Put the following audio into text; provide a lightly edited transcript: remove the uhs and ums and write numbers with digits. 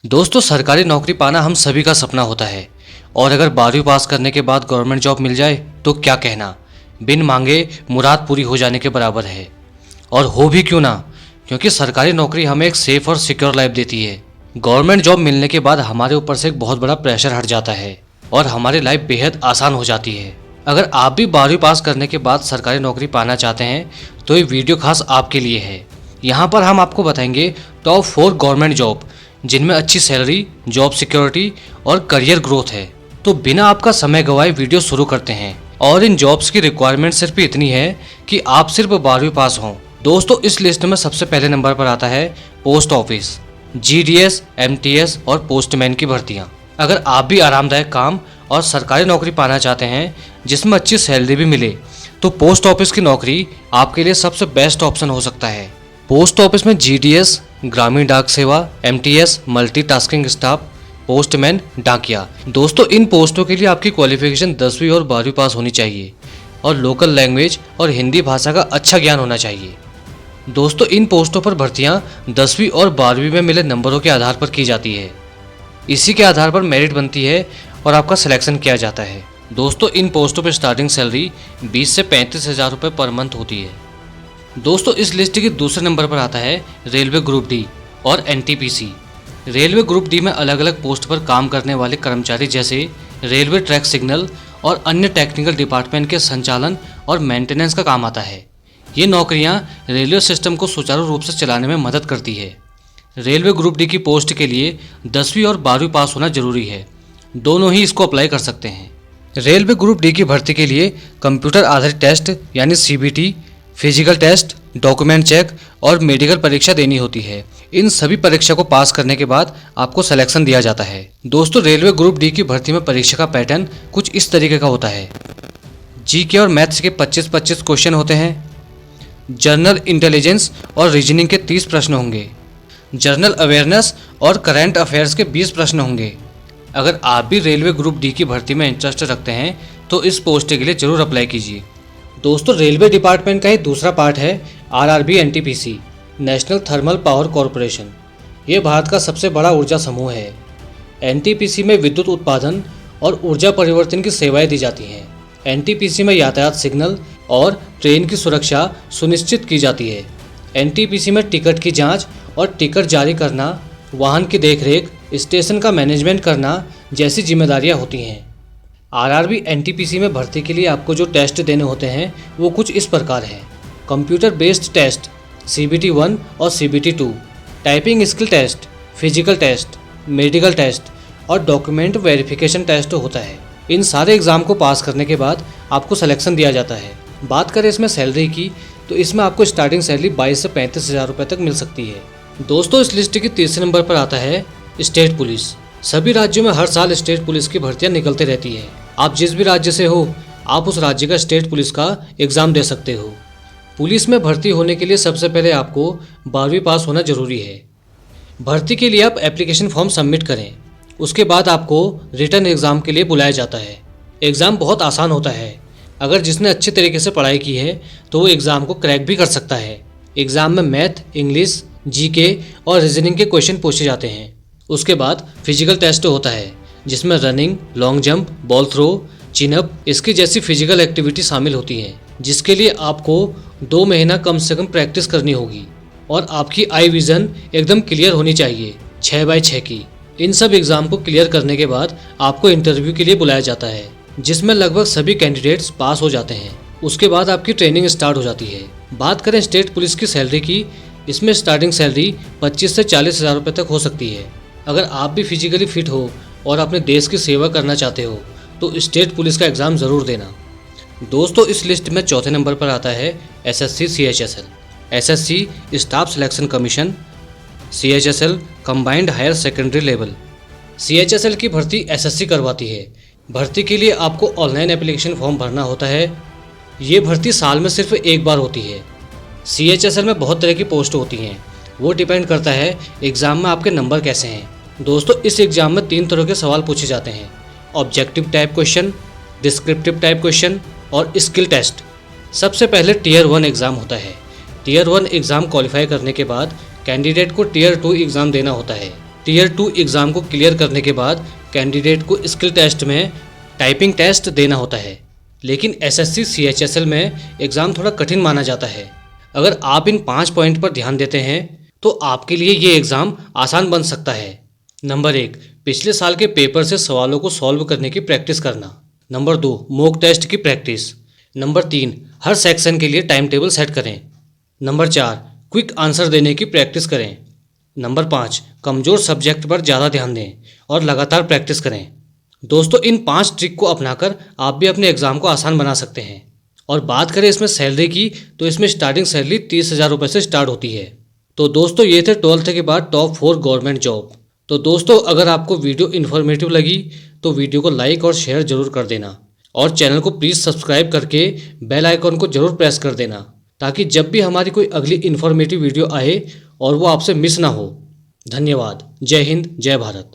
दोस्तों, सरकारी नौकरी पाना हम सभी का सपना होता है। और अगर 12वीं पास करने के बाद गवर्नमेंट जॉब मिल जाए तो क्या कहना, बिन मांगे मुराद पूरी हो जाने के बराबर है। और हो भी क्यों ना, क्योंकि सरकारी नौकरी हमें एक सेफ और सिक्योर लाइफ देती है। गवर्नमेंट जॉब मिलने के बाद हमारे ऊपर से एक बहुत बड़ा प्रेशर हट जाता है और हमारी लाइफ बेहद आसान हो जाती है। अगर आप भी 12वीं पास करने के बाद सरकारी नौकरी पाना चाहते हैं तो ये वीडियो खास आपके लिए है। यहाँ पर हम आपको बताएंगे टॉप 4 गवर्नमेंट जॉब जिनमें अच्छी सैलरी, जॉब सिक्योरिटी और करियर ग्रोथ है। तो बिना आपका समय गवाए वीडियो शुरू करते हैं। और इन जॉब्स की रिक्वायरमेंट सिर्फ इतनी है कि आप सिर्फ 12वीं पास हों। दोस्तों, इस लिस्ट में सबसे पहले नंबर पर आता है पोस्ट ऑफिस, GDS, MTS और पोस्टमैन की भर्तियाँ। अगर आप भी आरामदायक काम और सरकारी नौकरी पाना चाहते हैं जिसमें अच्छी सैलरी भी मिले तो पोस्ट ऑफिस की नौकरी आपके लिए सबसे बेस्ट ऑप्शन हो सकता है। पोस्ट ऑफिस में GDS ग्रामीण डाक सेवा, MTS मल्टीटास्किंग स्टाफ, पोस्टमैन डाकिया। दोस्तों, इन पोस्टों के लिए आपकी क्वालिफिकेशन 10वीं और 12वीं पास होनी चाहिए और लोकल लैंग्वेज और हिंदी भाषा का अच्छा ज्ञान होना चाहिए। दोस्तों, इन पोस्टों पर भर्तियां 10वीं और 12वीं में मिले नंबरों के आधार पर की जाती है। इसी के आधार पर मेरिट बनती है और आपका सिलेक्शन किया जाता है। दोस्तों, इन पोस्टों पर स्टार्टिंग सैलरी 20 से 35 हज़ार रुपये पर मंथ होती है। दोस्तों, इस लिस्ट के दूसरे नंबर पर आता है रेलवे ग्रुप डी और NTPC। रेलवे ग्रुप डी में अलग अलग पोस्ट पर काम करने वाले कर्मचारी जैसे रेलवे ट्रैक सिग्नल और अन्य टेक्निकल डिपार्टमेंट के संचालन और मेंटेनेंस का काम आता है। ये नौकरियां रेलवे सिस्टम को सुचारू रूप से चलाने में मदद करती है। रेलवे ग्रुप डी की पोस्ट के लिए 10वीं और 12वीं पास होना जरूरी है। दोनों ही इसको अप्लाई कर सकते हैं। रेलवे ग्रुप डी की भर्ती के लिए कंप्यूटर आधारित टेस्ट यानी CBT, physical test, document check और मेडिकल परीक्षा देनी होती है। इन सभी परीक्षा को पास करने के बाद आपको सिलेक्शन दिया जाता है। दोस्तों, रेलवे ग्रुप डी की भर्ती में परीक्षा का पैटर्न कुछ इस तरीके का होता है। GK और मैथ्स के 25-25 क्वेश्चन होते हैं। जनरल इंटेलिजेंस और रीजनिंग के 30 प्रश्न होंगे। जनरल अवेयरनेस और करंट अफेयर्स के 20 प्रश्न होंगे। अगर आप भी रेलवे ग्रुप डी की भर्ती में इंटरेस्ट रखते हैं तो इस पोस्ट के लिए जरूर अप्लाई कीजिए। दोस्तों, रेलवे डिपार्टमेंट का ही दूसरा पार्ट है RRB NTPC, national thermal power corporation. ये भारत का सबसे बड़ा ऊर्जा समूह है। NTPC में विद्युत उत्पादन और ऊर्जा परिवर्तन की सेवाएं दी जाती हैं। NTPC में यातायात सिग्नल और ट्रेन की सुरक्षा सुनिश्चित की जाती है। NTPC में टिकट की जांच और टिकट जारी करना, वाहन की देखरेख, स्टेशन का मैनेजमेंट करना जैसी जिम्मेदारियां होती हैं। RRB NTPC में भर्ती के लिए आपको जो टेस्ट देने होते हैं वो कुछ इस प्रकार हैं। कंप्यूटर बेस्ड टेस्ट CBT 1 और CBT 2, typing skill test, physical test, medical test और डॉक्यूमेंट वेरिफिकेशन टेस्ट होता है। इन सारे एग्ज़ाम को पास करने के बाद आपको सिलेक्शन दिया जाता है। बात करें इसमें सैलरी की तो इसमें आपको स्टार्टिंग सैलरी 22 से 35 हज़ार रुपये तक मिल सकती है। दोस्तों, इस लिस्ट के तीसरे नंबर पर आता है स्टेट पुलिस। सभी राज्यों में हर साल स्टेट पुलिस की भर्तियां निकलती रहती है। आप जिस भी राज्य से हो आप उस राज्य का स्टेट पुलिस का एग्ज़ाम दे सकते हो। पुलिस में भर्ती होने के लिए सबसे पहले आपको 12वीं पास होना जरूरी है। भर्ती के लिए आप एप्लीकेशन फॉर्म सबमिट करें। उसके बाद आपको रिटन एग्ज़ाम के लिए बुलाया जाता है। एग्ज़ाम बहुत आसान होता है। अगर जिसने अच्छे तरीके से पढ़ाई की है तो वो एग्ज़ाम को क्रैक भी कर सकता है। एग्ज़ाम में मैथ, इंग्लिश, GK और रीजनिंग के क्वेश्चन पूछे जाते हैं। उसके बाद फिजिकल टेस्ट होता है जिसमें running, long jump, ball throw, chin up इसकी जैसी फिजिकल एक्टिविटी शामिल होती हैं, जिसके लिए आपको 2 महीना कम से कम प्रैक्टिस करनी होगी और आपकी आई विज़न एकदम क्लियर होनी चाहिए 6x6 की। इन सब एग्ज़ाम को क्लियर करने के बाद आपको इंटरव्यू के लिए बुलाया जाता है जिसमें लगभग सभी कैंडिडेट्स पास हो जाते हैं। उसके बाद आपकी ट्रेनिंग स्टार्ट हो जाती है। बात करें स्टेट पुलिस की सैलरी की, इसमें स्टार्टिंग सैलरी 25 से 40 हज़ार रुपये तक हो सकती है। अगर आप भी फिजिकली फिट हो और अपने देश की सेवा करना चाहते हो तो स्टेट पुलिस का एग्ज़ाम ज़रूर देना। दोस्तों, इस लिस्ट में चौथे नंबर पर आता है SSC CHSL, SSC staff selection commission, CHSL combined higher secondary level. CHSL की भर्ती SSC करवाती है। भर्ती के लिए आपको ऑनलाइन एप्लीकेशन फॉर्म भरना होता है। ये भर्ती साल में सिर्फ एक बार होती है। CHSL में बहुत तरह की पोस्ट होती हैं, वो डिपेंड करता है एग्ज़ाम में आपके नंबर कैसे हैं। दोस्तों, इस एग्ज़ाम में 3 तरह के सवाल पूछे जाते हैं: objective type question, descriptive type question और स्किल टेस्ट। सबसे पहले Tier 1 एग्ज़ाम होता है। Tier 1 एग्ज़ाम क्वालिफाई करने के बाद कैंडिडेट को Tier 2 एग्ज़ाम देना होता है। टीयर 2 एग्ज़ाम को क्लियर करने के बाद कैंडिडेट को स्किल टेस्ट में टाइपिंग टेस्ट देना होता है, लेकिन एसएससी सीएचएसएल में एग्ज़ाम थोड़ा कठिन माना जाता है। अगर आप इन 5 पॉइंट पर ध्यान देते हैं तो आपके लिए ये एग्ज़ाम आसान बन सकता है। नंबर 1, पिछले साल के पेपर से सवालों को सॉल्व करने की प्रैक्टिस करना। नंबर 2, मॉक टेस्ट की प्रैक्टिस। नंबर 3, हर सेक्शन के लिए टाइम टेबल सेट करें। नंबर 4, क्विक आंसर देने की प्रैक्टिस करें। नंबर 5, कमज़ोर सब्जेक्ट पर ज़्यादा ध्यान दें और लगातार प्रैक्टिस करें। दोस्तों, इन 5 ट्रिक को अपनाकर आप भी अपने एग्ज़ाम को आसान बना सकते हैं। और बात करें इसमें सैलरी की, तो इसमें स्टार्टिंग सैलरी 30,000 रुपये से स्टार्ट होती है। तो दोस्तों, ये थे 12th के बाद टॉप 4 गवर्नमेंट जॉब। तो दोस्तों, अगर आपको वीडियो इन्फॉर्मेटिव लगी तो वीडियो को लाइक और शेयर ज़रूर कर देना, और चैनल को प्लीज़ सब्सक्राइब करके बेल आइकॉन को ज़रूर प्रेस कर देना, ताकि जब भी हमारी कोई अगली इन्फॉर्मेटिव वीडियो आए और वो आपसे मिस ना हो। धन्यवाद। जय हिंद, जय भारत।